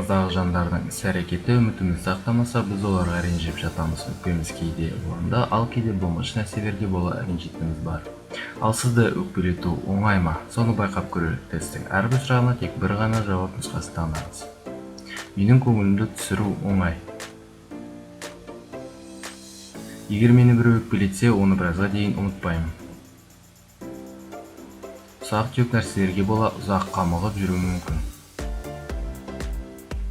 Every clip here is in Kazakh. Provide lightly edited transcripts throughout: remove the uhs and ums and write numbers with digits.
Жанымыздағы жандардың іс-әрекеті үмітімізді сақтамаса, біз оларға ренжіп жатамыз. Өкпеміз кейде орынды, ал кейде болмыш нәрселерге бола ренжитініміз бар. Ал сізді өкпелету оңай ма? Соны байқап көрелік. Тесттің әрбір сұрағына тек бір ғана жауап нұсқасын таңдаңыз. Менің көңілімді түсіру оңай. Егер мені біреу өкпелетсе, оны біразға дейін ұмытпаймын. Ұсақ-түйек нәрселерге бола ұзақ қамығып жүруім мүмкін.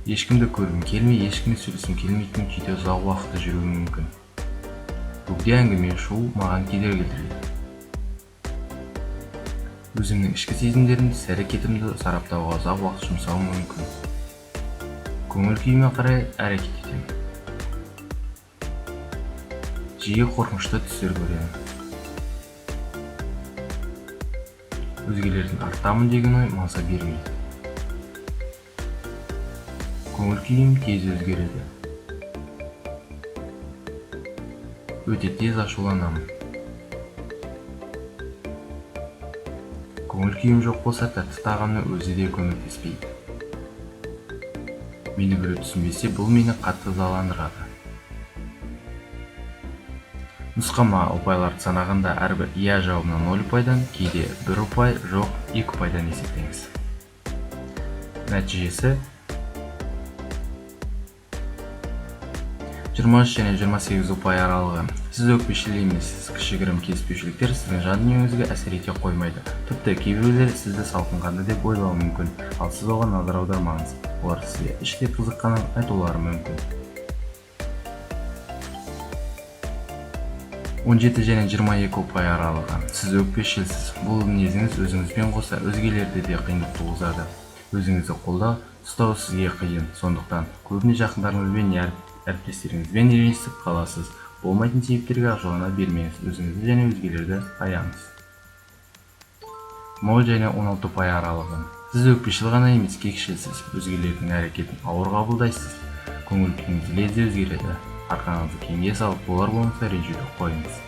Ешкімді көргім келмей, ешкіммен сөйлескім келмейтін күйде ұзақ уақытта жүруім мүмкін. Бөгде әңгіме шу маған кедергі келтіреді. Өзімнің ішкі сезімдерімді, іс-әрекетімді сараптауға ұзақ уақыт жұмсауым мүмкін. Көңіл күйіме қарай әрекет етемін. Жиі қорқынышты түстер көремін. Өзгелердің артамын деген ой маза бермейді. Көңіл күйім тез өзгереді. Өте тез ашуланамын. Көңіл күйім жоқ болса, тәтті тағамның өзі де көмектеспейді. Мені біреу түсінбесе, бұл мені қатты ызаландырады. Нұсқама ұпайларды санағанда әрбір иә жауабына 0 ұпайдан, кейде 1 ұпай, жоқ 2 ұпайдан есептеңіз. Нәтижесі 23 және 28 ұпай аралығы. Сіз өкпешіл емессіз. Кішігірім келіспеушіліктер сіздің жан дүниеңізге әсер ете қоймайды. Тіпті кейбіреулер сізді салқынқанды деп ойлауы мүмкін, ал сіз оған назар аудармаңыз. Олар сізге іштей қызыққанын айтулары мүмкін. 17 және 22 ұпай аралығы. Сіз өкпешілсіз. Бұл мінезіңіз өзіңізбен қоса өзгелерде де қиындық туғызады. Өзіңізді қолда ұстау сізге қиын. Сондықтан көбіне жақындарыңызбен, әріптестеріңізбен ренжісіп қаласыз. Болмайтын себептерге ашулана бермеңіз. Өзіңізді және өзгелерді аяңыз. 0 және 16 ұпай аралығы. Сіз өкпешіл ғана емес, кекшілсіз. Өзгелердің әрекетін ауыр қабылдайсыз. Көңіл күйіңіз лезде өзгереді. Арқаңызды кеңге салып, болар болмаса ренжуді қойыңыз.